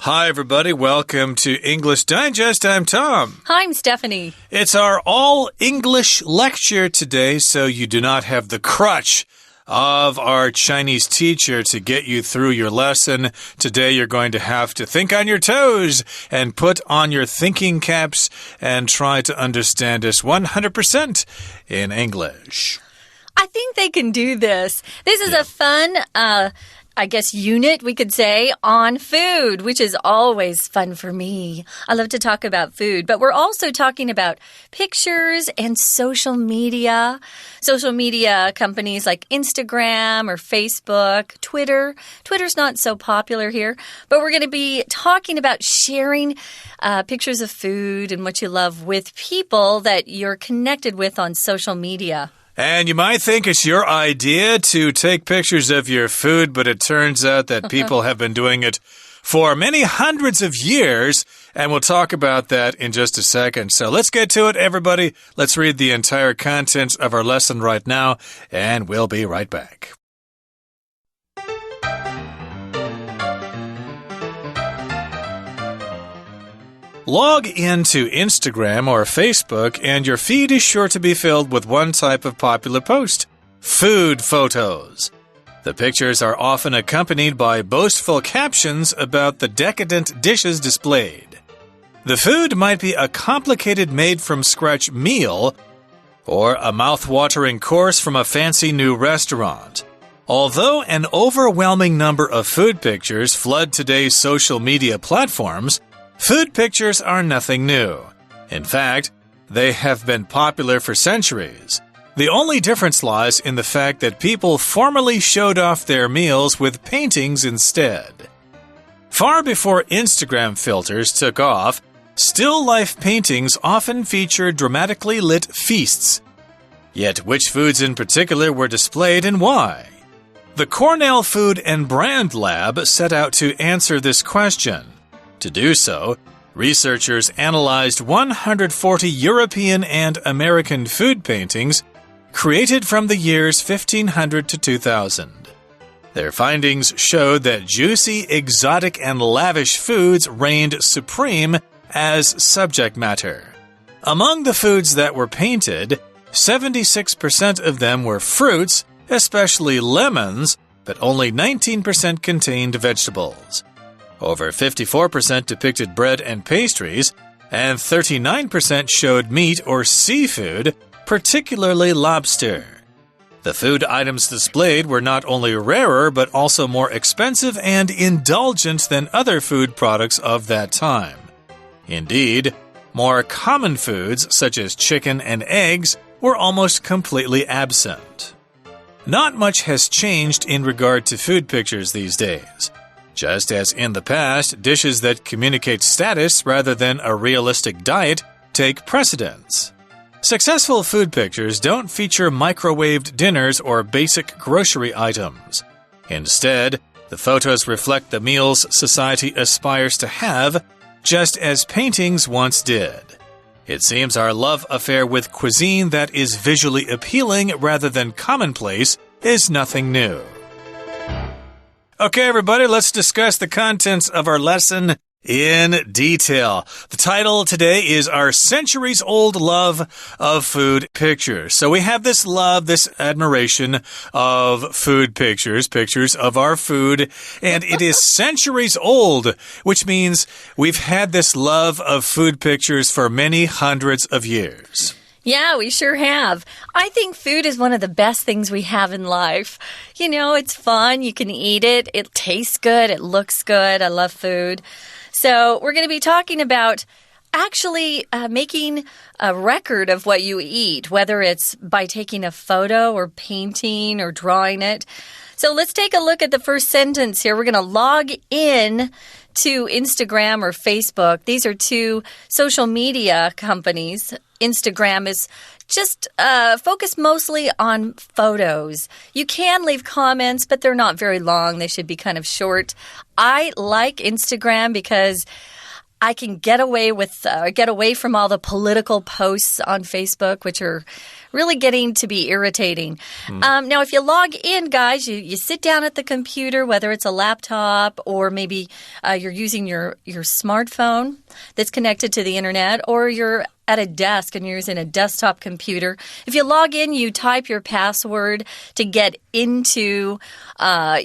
Hi, everybody. Welcome to English Digest. I'm Tom. Hi, I'm Stephanie. It's our all-English lecture today, so you do not have the crutch of our Chinese teacher to get you through your lesson. Today, you're going to have to think on your toes and put on your thinking caps and try to understand us 100% in English. I think they can do this. This is a fun unit, we could say, on food, which is always fun for me. I love to talk about food, but we're also talking about pictures and social media. Social media companies like Instagram or Facebook, Twitter. Twitter's not so popular here, but we're going to be talking about sharing pictures of food and what you love with people that you're connected with on social media. And you might think it's your idea to take pictures of your food, but it turns out that people have been doing it for many hundreds of years, and we'll talk about that in just a second. So let's get to it, everybody. Let's read the entire contents of our lesson right now, and we'll be right back. Log into Instagram or Facebook, and your feed is sure to be filled with one type of popular post: food photos. The pictures are often accompanied by boastful captions about the decadent dishes displayed. The food might be a complicated made-from-scratch meal or a mouth-watering course from a fancy new restaurant. Although an overwhelming number of food pictures flood today's social media platforms, food pictures are nothing new. In fact, they have been popular for centuries. The only difference lies in the fact that people formerly showed off their meals with paintings instead. Far before Instagram filters took off, still life paintings often featured dramatically lit feasts. Yet which foods in particular were displayed and why? The Cornell Food and Brand Lab set out to answer this question. To do so, researchers analyzed 140 European and American food paintings created from the years 1500 to 2000. Their findings showed that juicy, exotic, and lavish foods reigned supreme as subject matter. Among the foods that were painted, 76% of them were fruits, especially lemons, but only 19% contained vegetables. Over 54% depicted bread and pastries, and 39% showed meat or seafood, particularly lobster. The food items displayed were not only rarer but also more expensive and indulgent than other food products of that time. Indeed, more common foods such as chicken and eggs were almost completely absent. Not much has changed in regard to food pictures these days. Just as in the past, dishes that communicate status rather than a realistic diet take precedence. Successful food pictures don't feature microwaved dinners or basic grocery items. Instead, the photos reflect the meals society aspires to have, just as paintings once did. It seems our love affair with cuisine that is visually appealing rather than commonplace is nothing new. Okay, everybody, let's discuss the contents of our lesson in detail. The title today is Our Centuries-Old Love of Food Pictures. So we have this love, this admiration of food pictures, pictures of our food, and it is centuries old, which means we've had this love of food pictures for many hundreds of years. Yeah, we sure have. I think food is one of the best things we have in life. You know, it's fun. You can eat it. It tastes good. It looks good. I love food. So we're going to be talking about actually making a record of what you eat, whether it's by taking a photo or painting or drawing it. So let's take a look at the first sentence here. We're going to log in to Instagram or Facebook. These are two social media companies. Instagram is just focused mostly on photos. You can leave comments, but they're not very long. They should be kind of short. I like Instagram because I can get away from all the political posts on Facebook, which are really getting to be irritating. Now, if you log in, guys, you sit down at the computer, whether it's a laptop or maybe you're using your smartphone that's connected to the internet, or you're at a desk and you're using a desktop computer. If you log in, you type your password to get into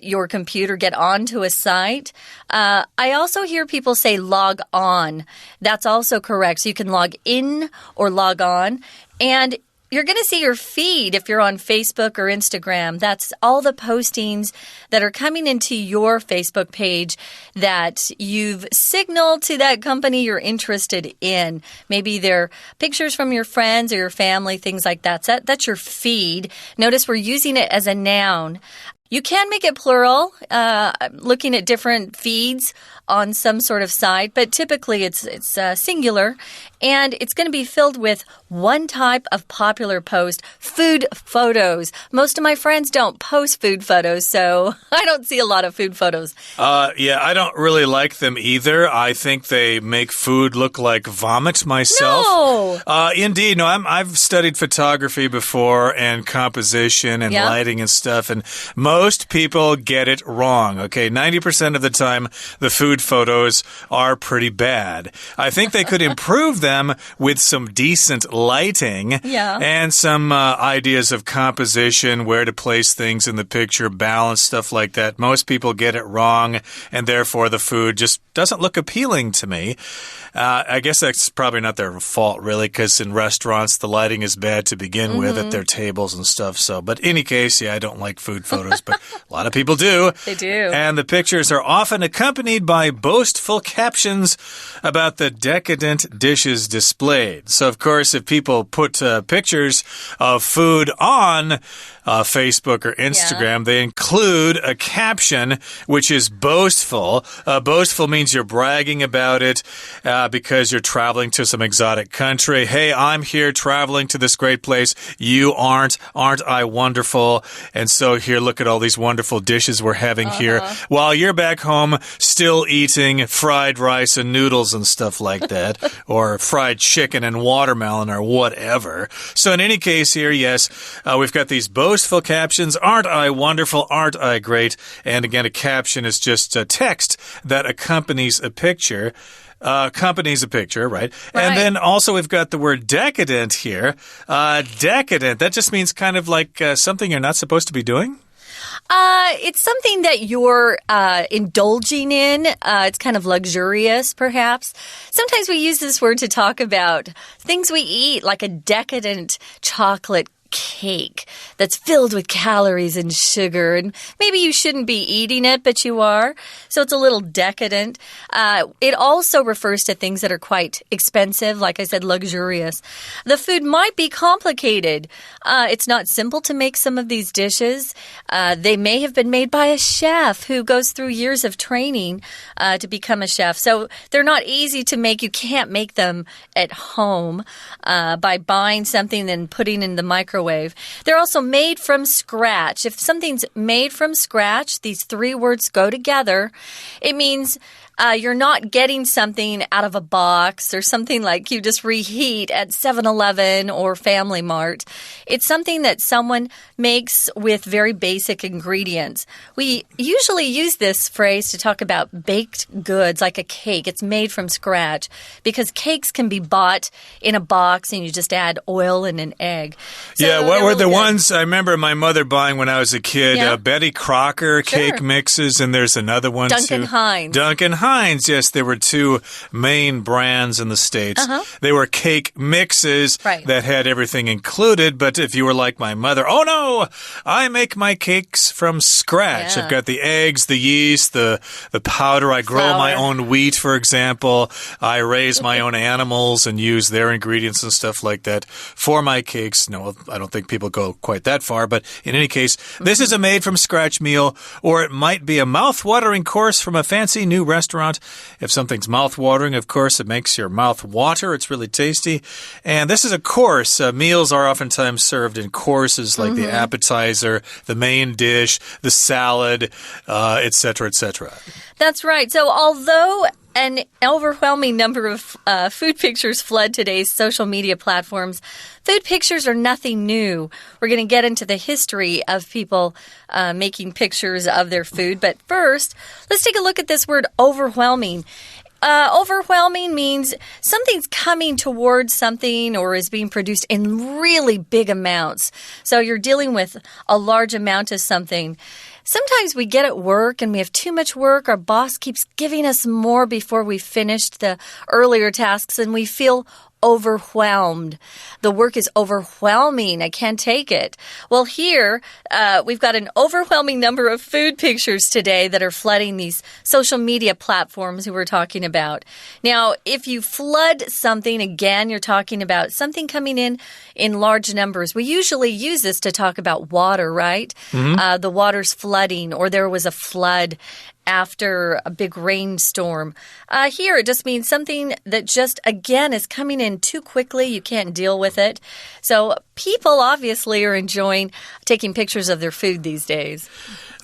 your computer, get onto a site. I also hear people say log on. That's also correct. So you can log in or log on. And you're going to see your feed if you're on Facebook or Instagram. That's all the postings that are coming into your Facebook page that you've signaled to that company you're interested in. Maybe they're pictures from your friends or your family, things like that. That's your feed. Notice we're using it as a noun. You can make it plural, looking at different feeds on some sort of site, but typically it's singular, and it's going to be filled with one type of popular post, food photos. Most of my friends don't post food photos, so I don't see a lot of food photos. Yeah, I don't really like them either. I think they make food look like vomit myself. No! Indeed. No, I've studied photography before and composition and lighting and stuff, and most people get it wrong, okay? 90% of the time, the food photos are pretty bad. I think they could improve them with some decent lighting and some ideas of composition, where to place things in the picture, balance, stuff like that. Most people get it wrong, and therefore the food just doesn't look appealing to me. I guess that's probably not their fault, really, because in restaurants, the lighting is bad to begin with at their tables and stuff. So, but in any case, I don't like food photos, but a lot of people do. They do. And the pictures are often accompanied by boastful captions about the decadent dishes displayed. So, of course, if people put pictures of food on Facebook or Instagram, they include a caption which is boastful. Boastful means you're bragging about it because you're traveling to some exotic country. Hey, I'm here traveling to this great place. You aren't. Aren't I wonderful? And so here, look at all these wonderful dishes we're having here, while you're back home still eating fried rice and noodles and stuff like that, or fried chicken and watermelon or whatever. So in any case here, yes, we've got these boastful captions. Aren't I wonderful? Aren't I great? And again, a caption is just a text that accompanies a picture. Right? And then also we've got the word decadent here. Decadent, that just means kind of like something you're not supposed to be doing? It's something that you're indulging in. It's kind of luxurious, perhaps. Sometimes we use this word to talk about things we eat, like a decadent chocolate cake that's filled with calories and sugar, and maybe you shouldn't be eating it, but you are, so it's a little decadent. It also refers to things that are quite expensive, like I said, luxurious. The food might be complicated. It's not simple to make some of these dishes. They may have been made by a chef who goes through years of training to become a chef, so they're not easy to make. You can't make them at home by buying something and putting in the microwave. They're also made from scratch. If something's made from scratch, these three words go together. It means you're not getting something out of a box or something like you just reheat at 7-Eleven or Family Mart. It's something that someone makes with very basic ingredients. We usually use this phrase to talk about baked goods, like a cake. It's made from scratch because cakes can be bought in a box and you just add oil and an egg. So what were the ones I remember my mother buying when I was a kid? Betty Crocker cake mixes, and there's another one Duncan too. Hines. Duncan Hines, yes, there were two main brands in the States. They were cake mixes that had everything included, but if you were like my mother, oh no, I make my cakes from scratch. I've got the eggs, the yeast, the powder. I grow my own wheat, for example. I raise my own animals and use their ingredients and stuff like that for my cakes. No, I don't think people go quite that far, but in any case, this is a made-from-scratch meal, or it might be a mouth-watering course from a fancy new restaurant. If something's mouth-watering, of course, it makes your mouth water. It's really tasty. And this is a course. Meals are oftentimes served in courses, like the appetizer, the main dish, the salad, etc., etc. That's right. So although An overwhelming number of food pictures flood today's social media platforms. Food pictures are nothing new. We're going to get into the history of people making pictures of their food. But first, let's take a look at this word overwhelming. Overwhelming means something's coming towards something or is being produced in really big amounts. So you're dealing with a large amount of something. Sometimes we get at work and we have too much work. Our boss keeps giving us more before we've finished the earlier tasks and we feel overwhelmed. The work is overwhelming. I can't take it. Well, here we've got an overwhelming number of food pictures today that are flooding these social media platforms we were talking about. Now, if you flood something, again, you're talking about something coming in large numbers. We usually use this to talk about water, right? The water's flooding, or there was a flood after a big rainstorm. Here, it just means something that just, again, is coming in too quickly. You can't deal with it. So people obviously are enjoying taking pictures of their food these days.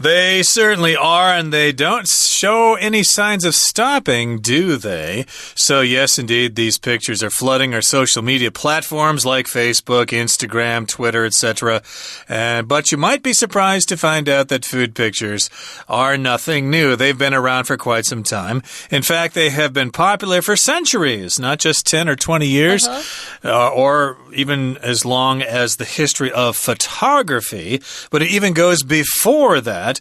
They certainly are, and they don't show any signs of stopping, do they? So yes, indeed, these pictures are flooding our social media platforms like Facebook, Instagram, Twitter, etc. But you might be surprised to find out that food pictures are nothing new. They've been around for quite some time. In fact, they have been popular for centuries, not just 10 or 20 years, or even as long as the history of photography, but it even goes before that.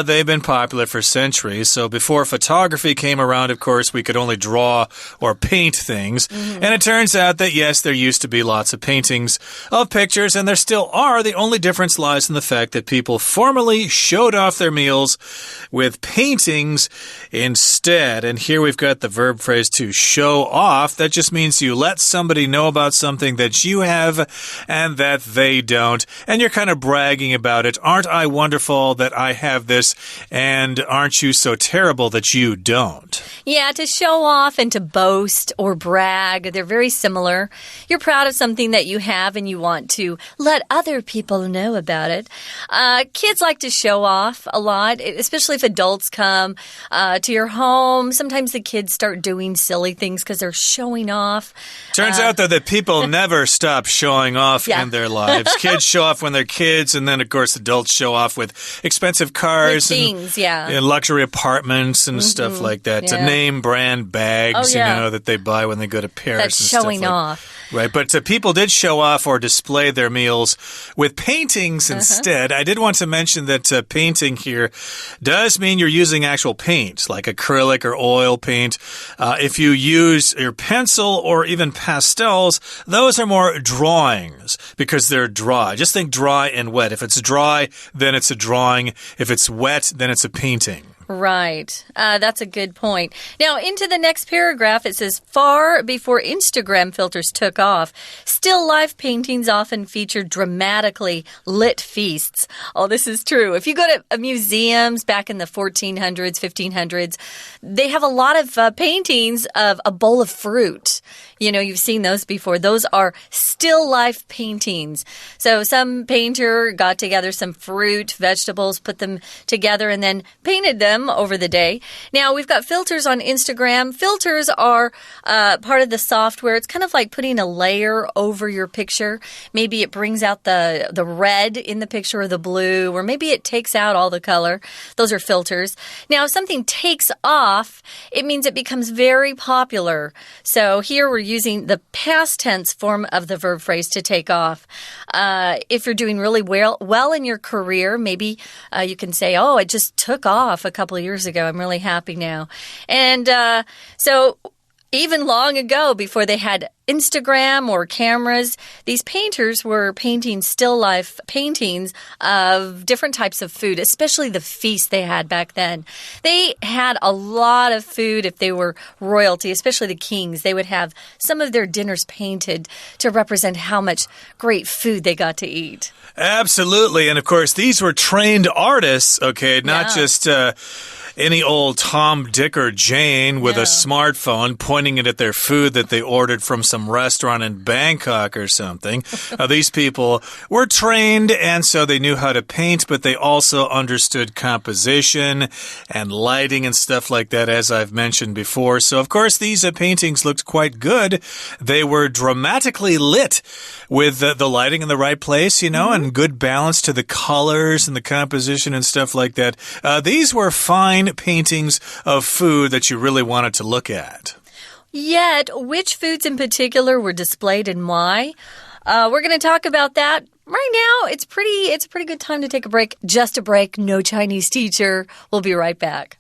They've been popular for centuries. So before photography came around, of course, we could only draw or paint things. And it turns out that, yes, there used to be lots of paintings of pictures, and there still are. The only difference lies in the fact that people formerly showed off their meals with paintings instead. And here we've got the verb phrase to show off. That just means you let somebody know about something that you have and that they don't. And you're kind of bragging about it. Aren't I wonderful that I have this, and aren't you so terrible that you don't? Yeah, to show off and to boast or brag, they're very similar. You're proud of something that you have and you want to let other people know about it. Kids like to show off a lot, especially if adults come to your home. Sometimes the kids start doing silly things because they're showing off. Turns out, though, that people never stop showing off in their lives. Kids show off when they're kids, and then, of course, adults show off with expensive cars things, and luxury apartments and stuff like that. Yeah. Name brand bags, you know, that they buy when they go to Paris. That's and stuff showing off. Right, but people did show off or display their meals with paintings instead. I did want to mention that painting here does mean you're using actual paint, like acrylic or oil paint. If you use your pencil or even pastels, those are more drawings because they're dry. Just think dry and wet. If it's dry, then it's a drawing. If it's wet, then it's a painting. Right. That's a good point. Now, into the next paragraph, it says, far before Instagram filters took off, still life paintings often featured dramatically lit feasts. Oh, this is true. If you go to museums back in the 1400s, 1500s, they have a lot of paintings of a bowl of fruit. You know, you've seen those before. Those are still life paintings. So some painter got together some fruit, vegetables, put them together, and then painted them over the day. Now, we've got filters on Instagram. Filters are part of the software. It's kind of like putting a layer over your picture. Maybe it brings out the red in the picture or the blue, or maybe it takes out all the color. Those are filters. Now, if something takes off, it means it becomes very popular. So here we're using the past tense form of the verb phrase to take off. If you're doing really well in your career, maybe you can say, oh, it just took off a couple of years ago. I'm really happy now. And so even long ago, before they had Instagram or cameras, these painters were painting still life paintings of different types of food, especially the feasts they had back then. They had a lot of food if they were royalty, especially the kings. They would have some of their dinners painted to represent how much great food they got to eat. Absolutely. And of course, these were trained artists, okay, not just any old Tom, Dick, or Jane with a smartphone pointing it at their food that they ordered from some some restaurant in Bangkok or something. These people were trained, and so they knew how to paint, but they also understood composition and lighting and stuff like that, as I've mentioned before. So, of course, these paintings looked quite good. They were dramatically lit with the lighting in the right place, and good balance to the colors and the composition and stuff like that. These were fine paintings of food that you really wanted to look at. Yet, which foods in particular were displayed and why? We're going to talk about that. Right now, it's a pretty good time to take a break. Just a break, no Chinese teacher. We'll be right back.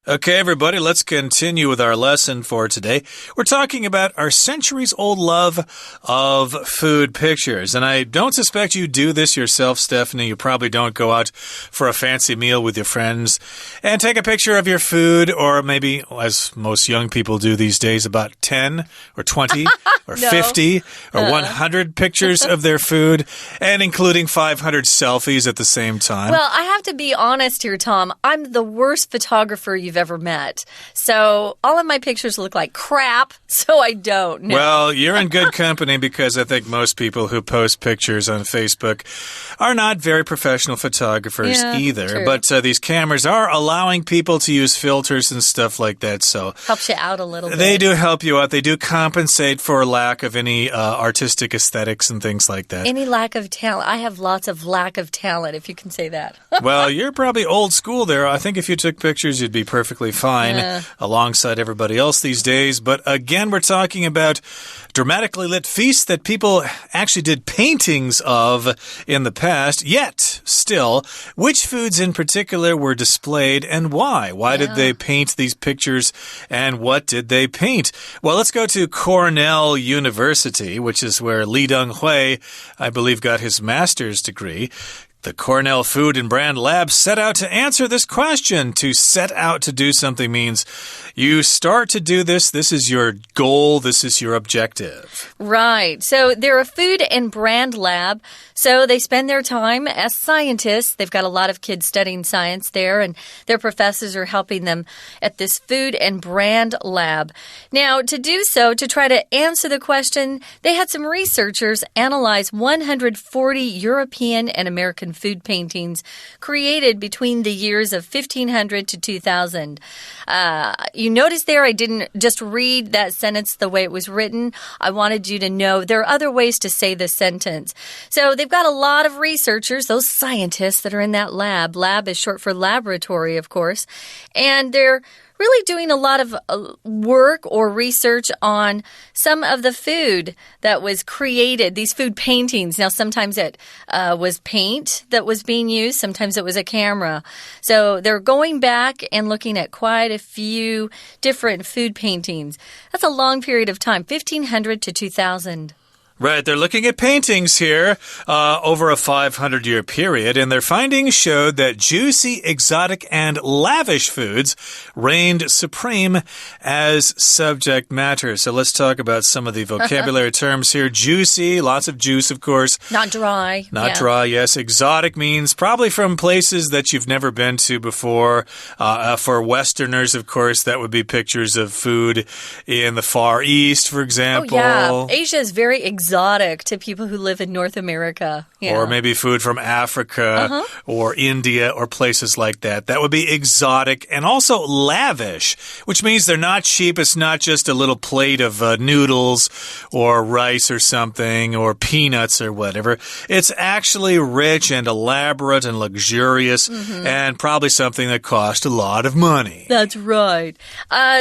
Okay, everybody, let's continue with our lesson for today. We're talking about our centuries-old love of food pictures. And I don't suspect you do this yourself, Stephanie. You probably don't go out for a fancy meal with your friends and take a picture of your food, or maybe, as most young people do these days, about 10 or 20 or 50 or 100 pictures of their food, and including 500 selfies at the same time. Well, I have to be honest here, Tom. I'm the worst photographer you've ever met. So all of my pictures look like crap, so I don't know. Well, you're in good company because I think most people who post pictures on Facebook are not very professional photographers either. True. But these cameras are allowing people to use filters and stuff like that. So helps you out a little bit. They do help you out. They do compensate for lack of any artistic aesthetics and things like that. Any lack of talent. I have lots of lack of talent, if you can say that. Well, you're probably old school there. I think if you took pictures, you'd be perfectly fine alongside everybody else these days. But again, we're talking about dramatically lit feasts that people actually did paintings of in the past. Yet, still, which foods in particular were displayed and why? Why did they paint these pictures and what did they paint? Well, let's go to Cornell University, which is where Li Denghui, I believe, got his master's degree. The Cornell Food and Brand Lab set out to answer this question. To set out to do something means you start to do this. This is your goal. This is your objective. Right. So they're a food and brand lab. So they spend their time as scientists. They've got a lot of kids studying science there, and their professors are helping them at this food and brand lab. Now, to do so, to try to answer the question, they had some researchers analyze 140 European and American food paintings created between the years of 1500 to 2000. You notice there I didn't just read that sentence the way it was written. I wanted you to know there are other ways to say this sentence. So they've got a lot of researchers, those scientists that are in that lab. Lab is short for laboratory, of course. And they're really doing a lot of work or research on some of the food that was created, these food paintings. Now, sometimes it was paint that was being used. Sometimes it was a camera. So they're going back and looking at quite a few different food paintings. That's a long period of time, 1500 to 2000. Right, they're looking at paintings here over a 500-year period, and their findings showed that juicy, exotic, and lavish foods reigned supreme as subject matter. So let's talk about some of the vocabulary terms here. Juicy, lots of juice, of course. Not dry. Not dry, yes. Exotic means probably from places that you've never been to before. For Westerners, of course, that would be pictures of food in the Far East, for example. Oh, yeah. Asia is very exotic to people who live in North America. Yeah. Or maybe food from Africa or India or places like that. That would be exotic and also lavish, which means they're not cheap. It's not just a little plate of noodles or rice or something or peanuts or whatever. It's actually rich and elaborate and luxurious and probably something that cost a lot of money. That's right.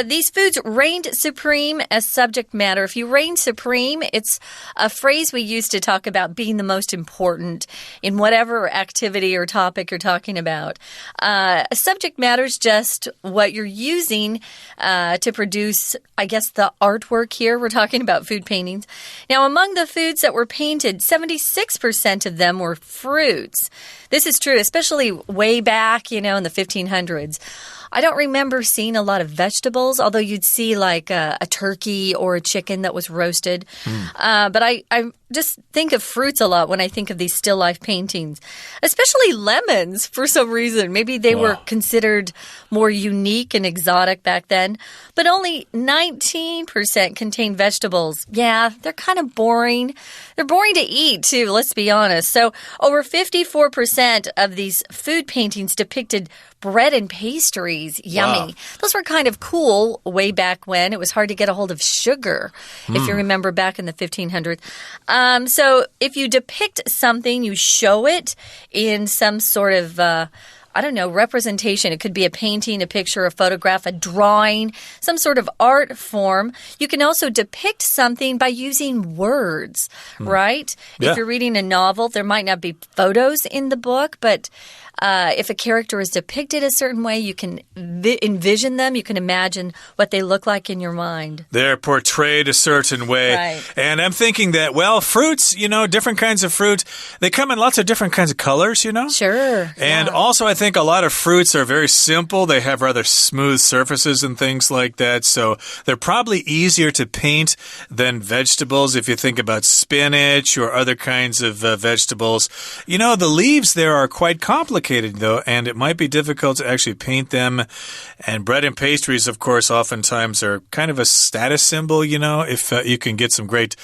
These foods reigned supreme as subject matter. If you reign supreme, it's a phrase we use to talk about being the most important in whatever activity or topic you're talking about. A subject matter is just what you're using to produce, I guess, the artwork here. We're talking about food paintings. Now, among the foods that were painted, 76% of them were fruits. This is true, especially way back, in the 1500s. I don't remember seeing a lot of vegetables, although you'd see like a turkey or a chicken that was roasted. But I just think of fruits a lot when I think of these still life paintings, especially lemons for some reason. Maybe they were considered more unique and exotic back then. But only 19% contain vegetables. Yeah, they're kind of boring. They're boring to eat, too, let's be honest. So over 54% of these food paintings depicted bread and pastries. Yummy. Wow. Those were kind of cool way back when. It was hard to get a hold of sugar, if you remember back in the 1500s. So if you depict something, you show it in some sort of representation. It could be a painting, a picture, a photograph, a drawing, some sort of art form. You can also depict something by using words, right? Yeah. If you're reading a novel, there might not be photos in the book, but if a character is depicted a certain way, you can envision them. You can imagine what they look like in your mind. They're portrayed a certain way. Right. And I'm thinking that, fruits, different kinds of fruit, they come in lots of different kinds of colors, Sure. And also, I think a lot of fruits are very simple. They have rather smooth surfaces and things like that. So they're probably easier to paint than vegetables. If you think about spinach or other kinds of vegetables, the leaves there are quite complicated, though, and it might be difficult to actually paint them. And bread and pastries, of course, oftentimes are kind of a status symbol, if you can get some great,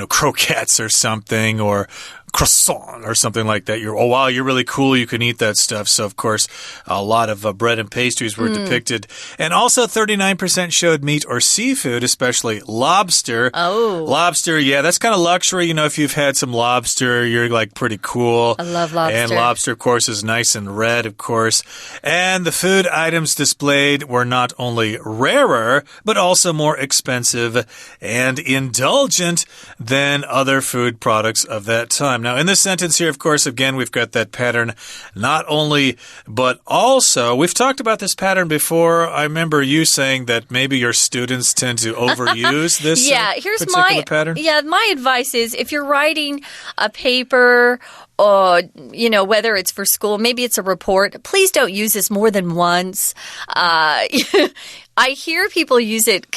croquettes or something, or croissant or something like that. Wow, you're really cool. You can eat that stuff. So, of course, a lot of bread and pastries were depicted. And also 39% showed meat or seafood, especially lobster. Oh. Lobster, yeah, that's kind of luxury. If you've had some lobster, you're like pretty cool. I love lobster. And lobster, of course, is nice and red, of course. And the food items displayed were not only rarer, but also more expensive and indulgent than other food products of that time. Now, in this sentence here, of course, again, we've got that pattern, not only, but also. We've talked about this pattern before. I remember you saying that maybe your students tend to overuse this particular pattern. Yeah, my advice is if you're writing a paper, or, whether it's for school, maybe it's a report, please don't use this more than once. I hear people use it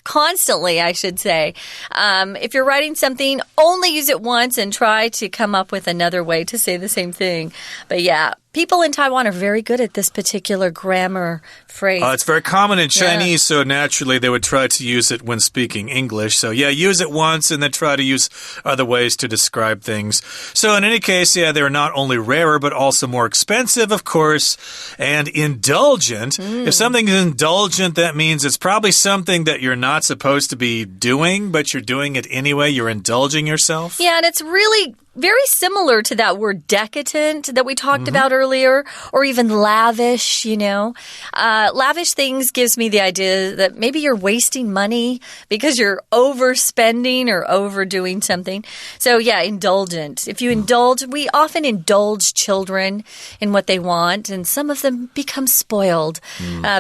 constantly, I should say. If you're writing something, only use it once and try to come up with another way to say the same thing. But yeah, people in Taiwan are very good at this particular grammar phrase. It's very common in Chinese, so naturally they would try to use it when speaking English. So yeah, use it once and then try to use other ways to describe things. So in any case, yeah, they're not only rarer, but also more expensive, of course, and indulgent. If something is indulgent, that means it's probably something that you're not supposed to be doing, but you're doing it anyway. You're indulging yourself. Yeah, and it's really very similar to that word decadent that we talked about earlier, or even lavish, Lavish things gives me the idea that maybe you're wasting money because you're overspending or overdoing something. So yeah, indulgent. If you indulge, we often indulge children in what they want, and some of them become spoiled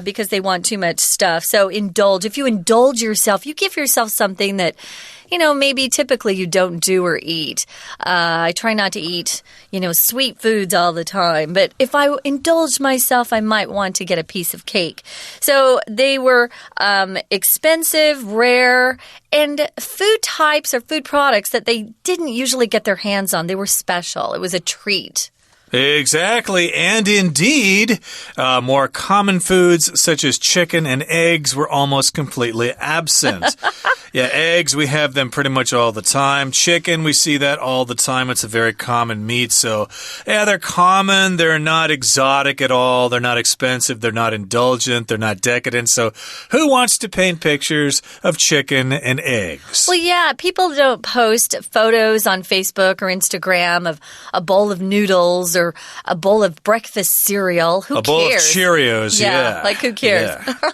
because they want too much stuff. So indulge. If you indulge yourself, you give yourself something that maybe typically you don't do or eat. I try not to eat, sweet foods all the time. But if I indulge myself, I might want to get a piece of cake. So they were expensive, rare, and food types or food products that they didn't usually get their hands on. They were special. It was a treat. Exactly. And indeed, more common foods such as chicken and eggs were almost completely absent. Yeah, eggs, we have them pretty much all the time. Chicken, we see that all the time. It's a very common meat. So, yeah, they're common. They're not exotic at all. They're not expensive. They're not indulgent. They're not decadent. So, who wants to paint pictures of chicken and eggs? Well, yeah, people don't post photos on Facebook or Instagram of a bowl of noodles or a bowl of breakfast cereal. Who cares? A bowl of Cheerios, yeah. Like, who cares? Yeah.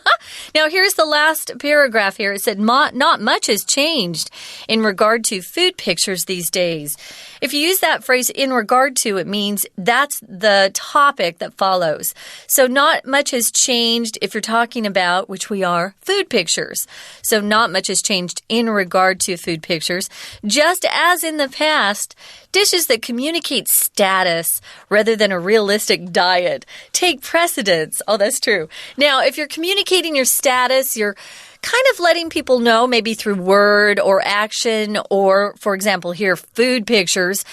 Now, here's the last paragraph here. It said, not much has changed in regard to food pictures these days. If you use that phrase in regard to, it means that's the topic that follows. So not much has changed if you're talking about, which we are, food pictures. So not much has changed in regard to food pictures. Just as in the past, Dishes that communicate status rather than a realistic diet take precedence. Oh, that's true. Now, if you're communicating your status, you're kind of letting people know, maybe through word or action, or, for example, here, food pictures,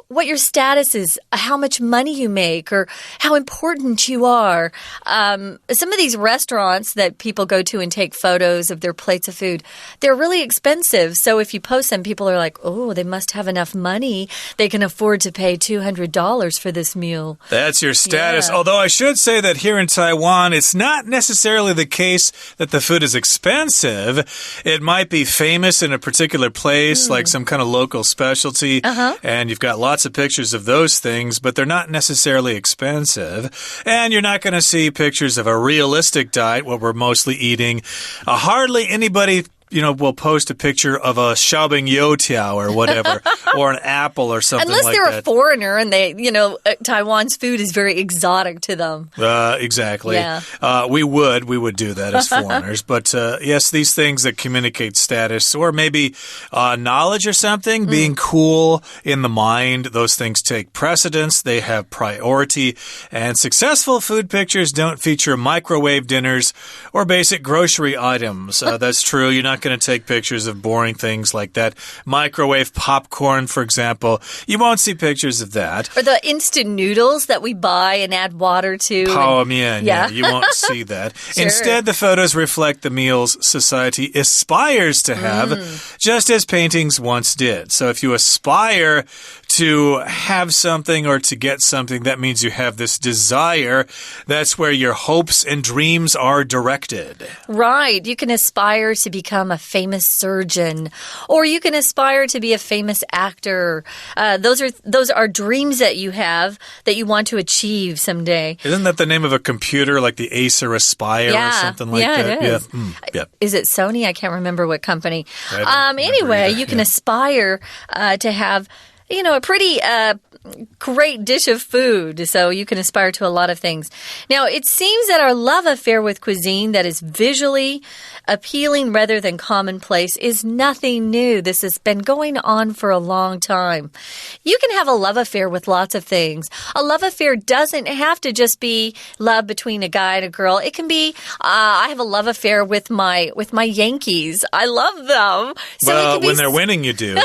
what your status is, how much money you make, or how important you are. Some of these restaurants that people go to and take photos of their plates of food, they're really expensive. So if you post them, people are like, oh, they must have enough money. They can afford to pay $200 for this meal. That's your status. Yeah. Although I should say that here in Taiwan, it's not necessarily the case that the food is expensive. It might be famous in a particular place, like some kind of local specialty. And you've got lots of pictures of those things, but they're not necessarily expensive. And you're not going to see pictures of a realistic diet, what we're mostly eating. Hardly anybody will post a picture of a xiaobing youtiao or whatever, or an apple or something like that. Unless they're a foreigner and they, Taiwan's food is very exotic to them. Exactly. Yeah. We would do that as foreigners. But yes, these things that communicate status or maybe knowledge or something, being cool in the mind, those things take precedence. They have priority. And successful food pictures don't feature microwave dinners or basic grocery items. That's true. You're not going to take pictures of boring things like that. Microwave popcorn, for example. You won't see pictures of that. Or the instant noodles that we buy and add water to. Pao mian, yeah. You won't see that. Sure. Instead, the photos reflect the meals society aspires to have, just as paintings once did. So if you aspire to have something or to get something, that means you have this desire. That's where your hopes and dreams are directed. Right. You can aspire to become a famous surgeon, or you can aspire to be a famous actor. Those are dreams that you have that you want to achieve someday. Isn't that the name of a computer, like the Acer Aspire or something like that? It is. Yeah. Is it Sony? I can't remember what company. Anyway, you can aspire to have a pretty great dish of food, so you can aspire to a lot of things. Now, it seems that our love affair with cuisine that is visually appealing rather than commonplace is nothing new. This has been going on for a long time. You can have a love affair with lots of things. A love affair doesn't have to just be love between a guy and a girl. It can be, I have a love affair with my Yankees. I love them. So well, when they're winning, you do.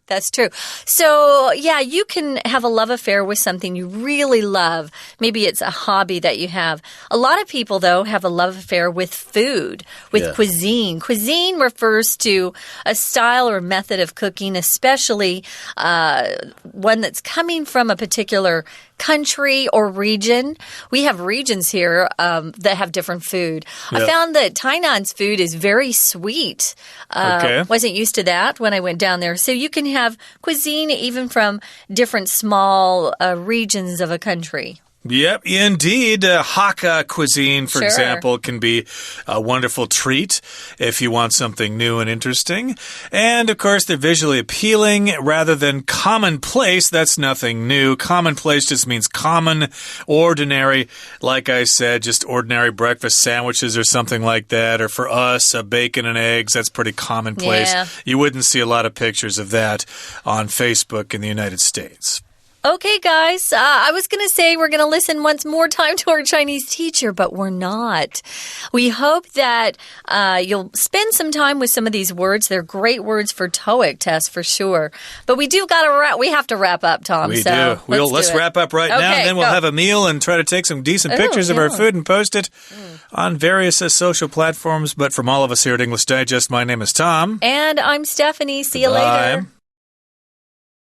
That's true. So, yeah, you can have a love affair with something you really love. Maybe it's a hobby that you have. A lot of people, though, have a love affair with food, with cuisine. Cuisine refers to a style or method of cooking, especially one that's coming from a particular country or region. We have regions here that have different food. I found that Tainan's food is very sweet. Wasn't used to that when I went down there. So you can have cuisine even from different small regions of a country. Yep, indeed. Hakka cuisine, for example, can be a wonderful treat if you want something new and interesting. And, of course, they're visually appealing rather than commonplace. That's nothing new. Commonplace just means common, ordinary. Like I said, just ordinary breakfast sandwiches or something like that. Or for us, bacon and eggs, that's pretty commonplace. Yeah. You wouldn't see a lot of pictures of that on Facebook in the United States. Okay, guys, I was going to say we're going to listen once more time to our Chinese teacher, but we're not. We hope that you'll spend some time with some of these words. They're great words for TOEIC tests for sure. But we have to wrap up, Tom. We do. Let's wrap up right now, and then we'll have a meal and try to take some decent pictures of our food and post it on various social platforms. But from all of us here at English Digest, my name is Tom. And I'm Stephanie. See you later.